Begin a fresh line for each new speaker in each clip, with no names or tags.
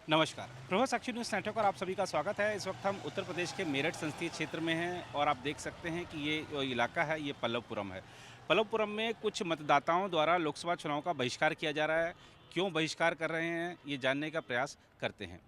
नमस्कार, प्रभा साक्षी news network और आप सभी का स्वागत है। इस वक्त हम उत्तर प्रदेश के मेरठ संसदीय क्षेत्र में हैं और आप देख सकते हैं कि ये जो इलाका है ये पल्लवपुरम है। पल्लवपुरम में कुछ मतदाताओं द्वारा लोकसभा चुनाव का बहिष्कार किया जा रहा है। क्यों बहिष्कार कर रहे हैं ये जानने का प्रयास करते हैं।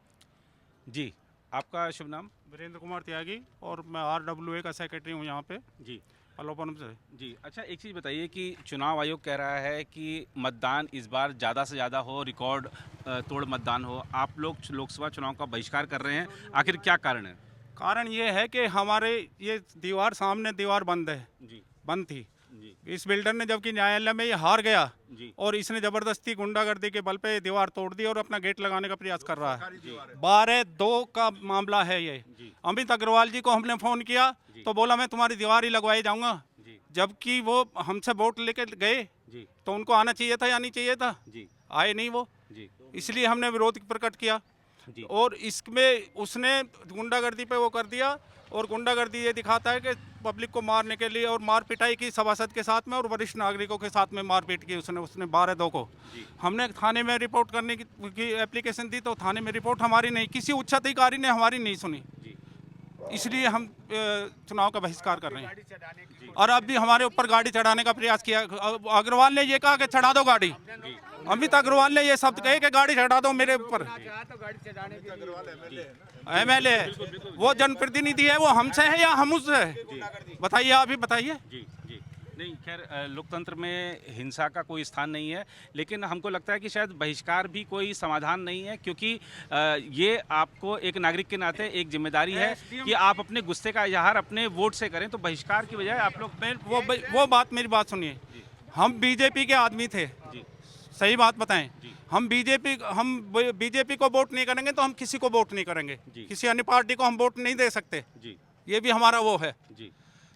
जी, आपका शुभ नाम?
वीरेंद्र कुमार त्यागी और मैं RWA का सेक्रेटरी हूँ यहाँ पे
जी
पल्लवपुरम से।
जी। अच्छा, एक चीज़ बताइए कि चुनाव आयोग कह रहा है कि मतदान इस बार ज़्यादा से ज़्यादा हो, रिकॉर्ड तोड़ मतदान हो। आप लोग लोकसभा चुनाव का बहिष्कार कर रहे हैं, आखिर क्या कारण है?
कारण ये है कि हमारे ये दीवार सामने दीवार बंद है,
जी
बंद थी।
जी
इस बिल्डर ने जबकि न्यायालय में ये हार गया
जी
और इसने ज़बरदस्ती गुंडागर्दी के बल पे ये दीवार तोड़ दी और अपना गेट लगाने का प्रयास कर रहा है। 12/2 का मामला है ये।
जी
अमित अग्रवाल जी को हमने फ़ोन किया
जी।
तो बोला मैं तुम्हारी दीवार ही लगवाए जाऊँगा,
जी
जबकि वो हमसे वोट लेके गए
जी
तो उनको आना चाहिए था या नहीं चाहिए था,
जी
आए नहीं वो,
जी
इसलिए हमने विरोध प्रकट किया।
जी
और इसमें उसने गुंडागर्दी पे वो कर दिया और गुंडागर्दी ये दिखाता है कि पब्लिक को मारने के लिए और मार पिटाई की सभासद के साथ में और वरिष्ठ नागरिकों के साथ में मारपीट की उसने 12/2 को।
जी।
हमने थाने में रिपोर्ट करने की एप्लीकेशन दी तो थाने में रिपोर्ट हमारी नहीं, किसी उच्च अधिकारी ने हमारी नहीं सुनी,
जी
इसलिए हम चुनाव का बहिष्कार कर रहे हैं। और अब भी हमारे ऊपर गाड़ी चढ़ाने का प्रयास किया। अग्रवाल ने ये कहा कि चढ़ा दो गाड़ी, अमित अग्रवाल ने ये शब्द कहे कि गाड़ी चढ़ा दो मेरे ऊपर। MLA है, वो जनप्रतिनिधि है, वो हमसे है या हम उससे है? बताइए, आप ही बताइए।
जी जी। नहीं, खैर लोकतंत्र में हिंसा का कोई स्थान नहीं है, लेकिन हमको लगता है कि शायद बहिष्कार भी कोई समाधान नहीं है, क्योंकि ये आपको एक नागरिक के नाते एक जिम्मेदारी है कि आप अपने गुस्से का इजहार अपने वोट से करें, तो बहिष्कार की बजाय आप लोग
मेरी बात सुनिए। हम बीजेपी के आदमी थे,
जी
सही बात बताएं।
जी
हम बीजेपी को वोट नहीं करेंगे तो हम किसी को वोट नहीं करेंगे,
जी।
किसी अन्य पार्टी को हम वोट नहीं दे सकते,
जी
ये भी हमारा वो है।
जी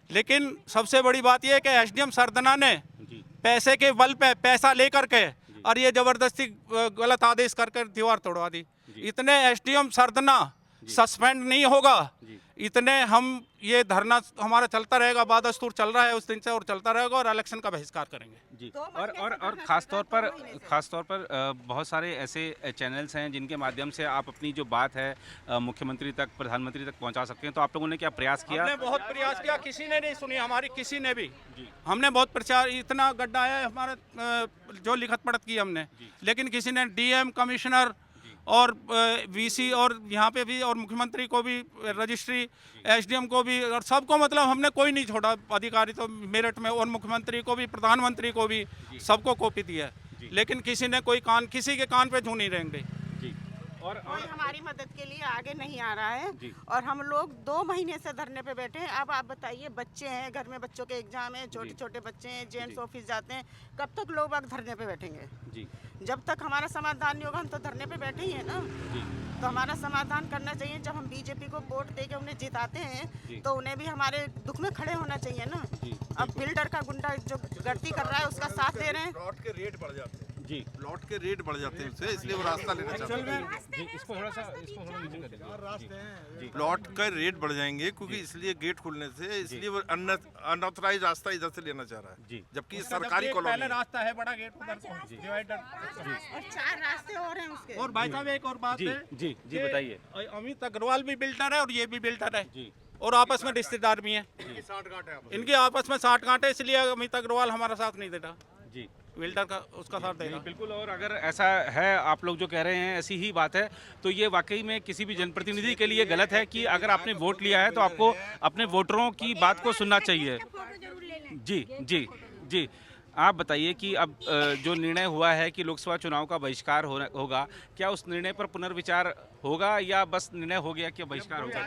लेकिन सबसे बड़ी बात यह है कि SDM सरदना ने
जी
पैसे के बल पे पैसा लेकर के और ये जबरदस्ती गलत आदेश कर दीवार तोड़वा दी।
जी।
इतने SDM सरदना सस्पेंड नहीं होगा,
जी
इतने हम ये धरना हमारा चलता रहेगा, बादस्तूर चल रहा है उस दिन से और चलता रहेगा और इलेक्शन का बहिष्कार करेंगे।
जी। और ख़ास तौर पर बहुत सारे ऐसे चैनल्स हैं जिनके माध्यम से आप अपनी जो बात है मुख्यमंत्री तक, प्रधानमंत्री तक पहुंचा सकते हैं, तो आप लोगों ने क्या प्रयास किया?
हमने बहुत प्रयास किया, किसी ने नहीं सुनी हमारी, किसी ने भी।
जी
हमने बहुत प्रचार, इतना गड्ढा है हमारा, जो लिखत पढ़त की हमने, लेकिन किसी ने DM कमिश्नर और VC और यहाँ पे भी और मुख्यमंत्री को भी, रजिस्ट्री SDM को भी और सबको, मतलब हमने कोई नहीं छोड़ा अधिकारी तो मेरठ में, और मुख्यमंत्री को भी, प्रधानमंत्री को भी, सबको कॉपी दी है, लेकिन किसी ने किसी के कान पे जू नहीं रहेंगे।
जी। और
कोई हमारी मदद के लिए आगे नहीं आ रहा है
जी।
और हम लोग 2 महीने से धरने पे बैठे हैं। अब आप बताइए, बच्चे हैं घर में, बच्चों के एग्जाम है, छोटे छोटे बच्चे हैं, जेंट्स ऑफिस जाते हैं, कब तक लोग अब धरने पे बैठेंगे?
जी
जब तक हमारा समाधान नहीं होगा हम तो धरने पे बैठे ही है ना।
जी
तो हमारा समाधान करना चाहिए। जब हम बीजेपी को वोट दे के उन्हें जिताते
जी।
हैं तो उन्हें भी हमारे दुख में खड़े होना चाहिए ना।
जी
अब बिल्डर का गुंडा जो गलती कर रहा है उसका साथ दे रहे हैं।
प्लॉट के रेट बढ़ जाते हैं,
जी
प्लॉट के रेट बढ़ जाते हैं उससे, इसलिए वो रास्ता लेना चाहते हैं।
जी। इसको थोड़ा सा नीचे कर दीजिए।
प्लॉट का रेट बढ़ जाएंगे क्योंकि इसलिए गेट खुलने से, इसलिए वो अनऑथराइज रास्ता इधर से लेना चाह रहा है,
जी।
जबकि ये सरकारी कॉलोनी
पहले
है।
रास्ता है बड़ा गेट उधर को, डिवाइडर।
और 4 रास्ते और हैं उसके।
और भाई साहब एक और बात
जी
है,
जी जी
कि
बताइए।
अमित अग्रवाल भी बिल्डर है और ये भी बिल्डर है
जी
और आपस में रिश्तेदार भी हैं। इनके आपस में 60 गांठ है, इसलिए अमित अग्रवाल हमारा साथ नहीं देता,
जी
बिल्डर का उसका साथ देगा।
बिल्कुल। और अगर ऐसा है, आप लोग जो कह रहे हैं ऐसी ही बात है, तो ये वाकई में किसी भी जनप्रतिनिधि के लिए गलत है कि अगर आपने वोट लिया है तो आपको अपने वोटरों की बात को सुनना चाहिए। जी जी जी। आप बताइए कि अब जो निर्णय हुआ है कि लोकसभा चुनाव का बहिष्कार होगा, क्या उस निर्णय पर पुनर्विचार होगा या बस निर्णय हो गया कि बहिष्कार होगा?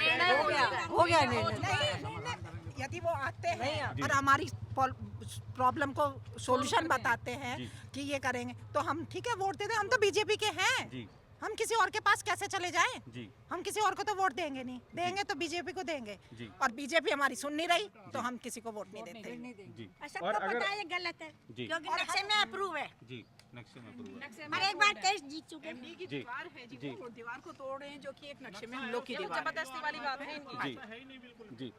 हो गया निर्णय। यदि वो आते हैं और हमारी प्रॉब्लम को सॉल्यूशन बताते हैं कि ये करेंगे तो हम ठीक है वोट देते हैं। हम तो बीजेपी के हैं,
जी
हम किसी और के पास कैसे चले जाएं?
जी
हम किसी और को तो वोट देंगे नहीं, देंगे तो बीजेपी को देंगे,
जी।
और बीजेपी हमारी सुन नहीं रही तो हम किसी को वोट नहीं देते।
जी।
सबको
और अगर
पता है ये गलत है,
जी
क्योंकि नक्शे में अप्रूव है।
जी नक्शे में approve है।
हर एक बार केस जीत चुके हैं।
जी
है
जी।
वो दीवार को तोड़ रहे हैं जो कि एक नक्शे में हम लोग की दीवार जबरदस्ती वाली बात है इनकी।
जी जी।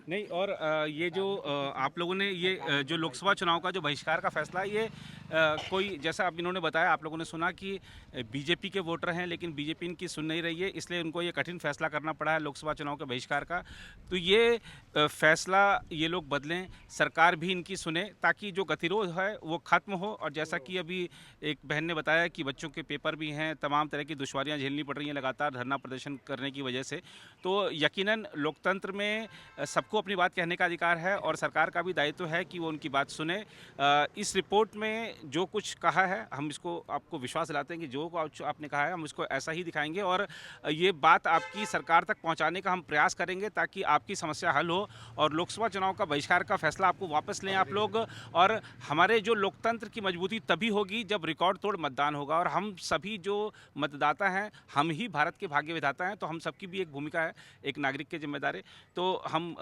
नहीं, और ये जो आप लोगों ने ये जो लोकसभा चुनाव का जो बहिष्कार का फैसला है, ये कोई, जैसा आप इन्होंने बताया, आप लोगों ने सुना कि बीजेपी के वोटर हैं, लेकिन बीजेपी इनकी सुन नहीं रही है, इसलिए उनको ये कठिन फैसला करना पड़ा है लोकसभा चुनाव के बहिष्कार का। तो ये फैसला ये लोग बदलें, सरकार भी इनकी सुने, ताकि जो गतिरोध है वो खत्म हो। और जैसा कि अभी एक बहन ने बताया कि बच्चों के पेपर भी हैं, तमाम तरह की दुश्वारियां झेलनी पड़ रही हैं लगातार धरना प्रदर्शन करने की वजह से। तो यकीनन लोकतंत्र में सबको अपनी बात कहने का अधिकार है और सरकार का भी दायित्व है कि वो उनकी बात सुने। इस रिपोर्ट में जो कुछ कहा है, हम इसको आपको विश्वास दिलाते हैं कि जो आपने कहा है हम इसको ऐसा ही दिखाएंगे और ये बात आपकी सरकार तक पहुंचाने का हम प्रयास करेंगे, ताकि आपकी समस्या हल हो और लोकसभा चुनाव का बहिष्कार का फैसला आपको वापस लें आप लोग। और हमारे जो लोकतंत्र की मजबूती तभी होगी जब रिकॉर्ड तोड़ मतदान होगा, और हम सभी जो मतदाता हैं, हम ही भारत के भाग्य विधाता हैं, तो हम सबकी भी एक भूमिका है, एक नागरिक के जिम्मेदारी। तो हम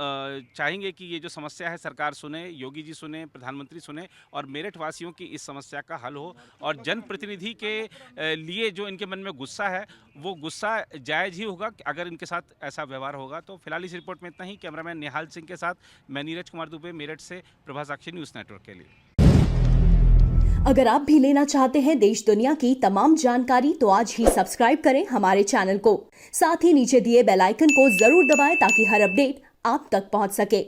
चाहेंगे कि ये जो समस्या है सरकार सुने, योगी जी सुने, प्रधानमंत्री सुने और मेरठ वासियों की इस समस्या का हल हो। और जनप्रतिनिधि के लिए जो इनके मन में गुस्सा है, वो गुस्सा जायज़ ही होगा अगर इनके साथ ऐसा व्यवहार होगा। तो फिलहाल इस रिपोर्ट में इतना ही। कैमरामैन निहाल सिंह के साथ मैं नीरज कुमार दुबे, मेरठ से, प्रभा साक्षी न्यूज़ नेटवर्क के लिए।
अगर आप भी लेना चाहते हैं देश दुनिया की तमाम जानकारी तो आज ही सब्सक्राइब करें हमारे चैनल को। साथ ही नीचे दिए बेल आइकन को जरूर दबाएं ताकि हर अपडेट आप तक पहुंच सके।